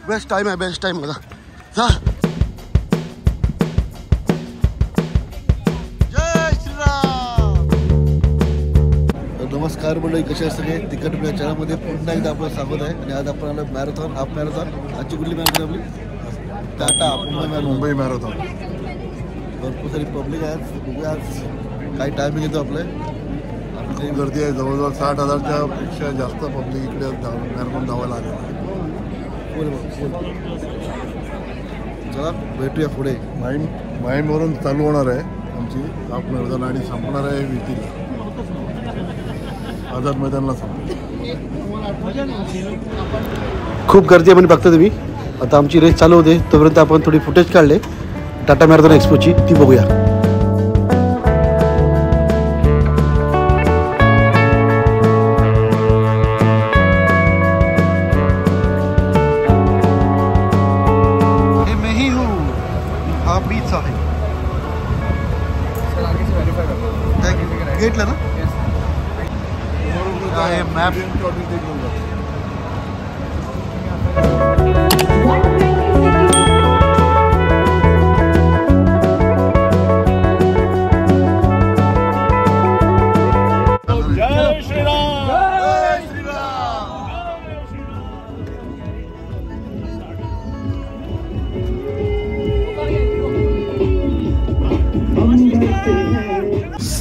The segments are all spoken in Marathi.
बेस्ट टाइम आहे, बेस्ट टाइम माझा. जा. जय श्रीराम. नमस्कार मंडळी, कसे आहे सगळे? तिकट या चॅनलमध्ये पुन्हा एकदा आपलं स्वागत आहे. आणि आज आपण आलो मॅरेथॉन, हाफ मॅरेथॉन. आजची कुठली मॅरेथॉन आपली? टाटा मुंबई मॅरेथॉन. भरपूर सारी पब्लिक आहे. बघूया आज काही टायमिंग येतो आपलं. आपली गर्दी आहे, जवळजवळ 60,000च्या पेक्षा जास्त पब्लिक इकडे मॅरेथॉन धावायला आले. चला भेटूया पुढे. माहीमवरून चालू होणार आहे आमची हाफ मॅरेथॉन आणि संपणार आहे विटीला, आझाद मैदानला संपणार. खूप गर्दी आहे म्हणजे बघता तुम्ही. आता आमची रेस चालू होते तोपर्यंत आपण थोडी फुटेज काढले टाटा मॅरेथॉन एक्सपोची, ती बघूया. हे मैं ही हूँ, हा बीच आहे. थँक्यू. घेतलं ना हे मॅप.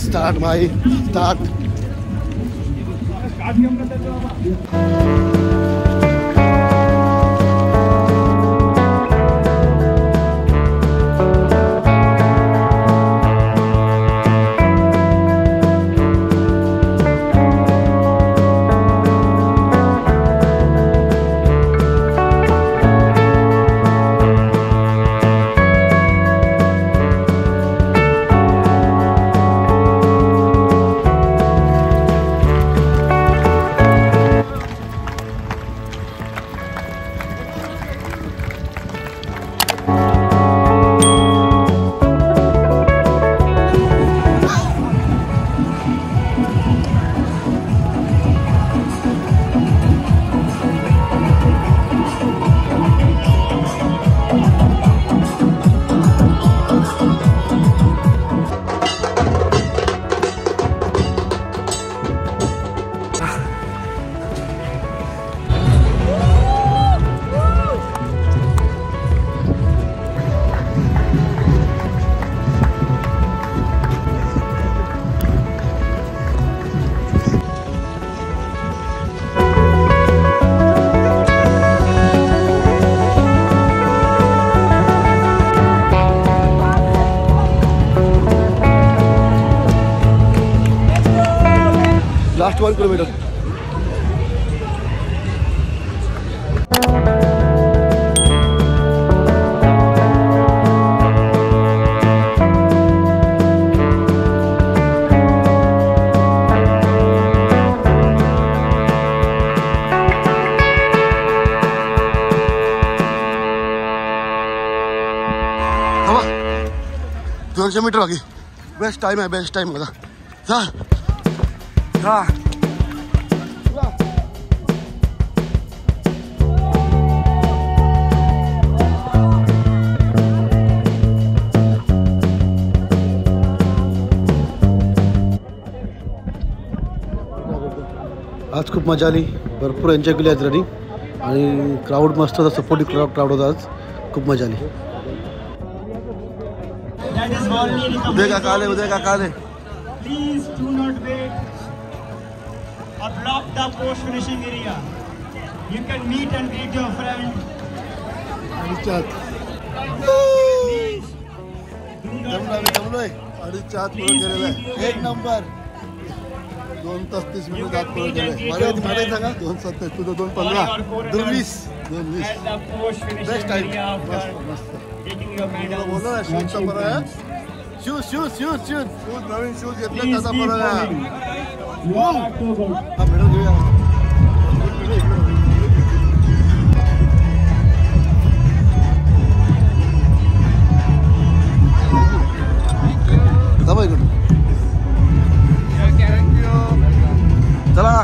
स्टार्ट भाई, स्टार्ट. Last 1 kilometre. हवा 200 मीटर आगे. बेस्ट टाइम आहे, बेस्ट टाइम माझा. जा. हा. आज खूप मजा आली, भरपूर एन्जॉय केली आज रनिंग. आणि क्राऊड मस्त होता, सपोर्टिव्ह क्राऊड होता आज. खूप मजा आली. उद्या का आले. Please do not wait or block the post finishing area. You can meet and greet your friend. Please do not एक नंबर. 2 तास 30 मिनिट आत पूर्ण केले. मला सांगा 2:27 तुझं 2:15 2:20 बेस्ट टाइम. बोलो ना शूजचा फरक आहे. शूज नवीन शूज घेतले त्याचा फरक आहे. मेडल घेऊया. चला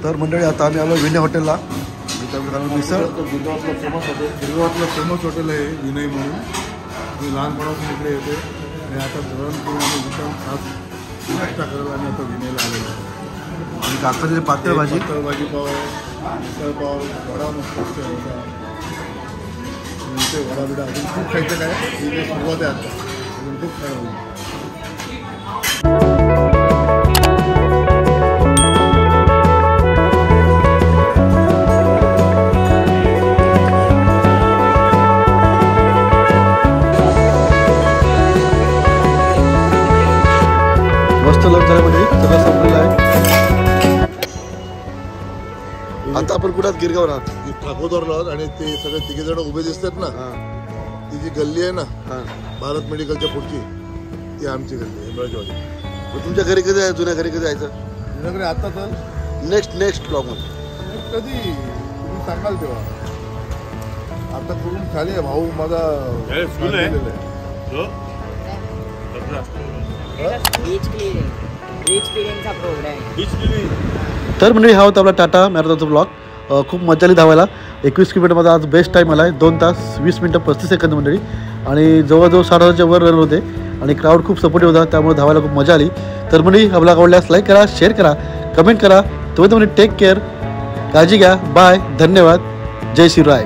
तर मंडळी आता आम्ही आलो विनय हॉटेलला मिसळ. गिरगावातलं फेमस हॉटेल आहे विनय म्हणून. मी लहानपणापासून इकडे येते आणि आता धरण करून आम्ही विशाल खास नाश्ता करायला आम्ही आता विनयला आलेलो आहे. आणि काकडी पातळ भाजी, भाजी पाव, मिसळ पाव, वडा मस्त असतो होता. इथे वडा बिडा अजून खूप खायचं काय इथे सुरुवात आहे आता अजून खूप खायला होईल. मस्त लग्न झालं म्हणजे सगळं संपलेलं आहे. आता आपण कुठं गिरगाव राहत ठाकोदरला आहोत आणि ते सगळे तिघे जण उभे दिसतात ना. ती जी गल्ली आहे ना भारत मेडिकलच्या पुढची ती आमची गल्ली आहे हिमराजवाडी. तुमच्या घरी कधी जायचं, जुन्या घरी कधी जायचं? जुन्या घरी आता तर नेक्स्ट ब्लॉग मध्ये कधी तुम्ही सांगाल तेव्हा. आता करून खाली आहे भाऊ माझा तर म्हणजे हा होता आपला टाटा मॅरेथॉनचा ब्लॉग. खूप मजा आली धावायला. 21 किलोमीटरमध्ये आज बेस्ट टाईम आला आहे. 2 तास 20 मिनटं 35 सेकंद मंडळी. आणि जवळजवळ 60,000च्या वर रन होते आणि क्राऊड खूप सपोर्टिव्ह होता, त्यामुळे धावायला खूप मजा आली. तर म्हणजे हा ब्लॉग आवडल्यास लाईक करा, शेअर करा, कमेंट करा. तो म्हणजे टेक केअर, काळजी घ्या, बाय, धन्यवाद, जय शिवराय.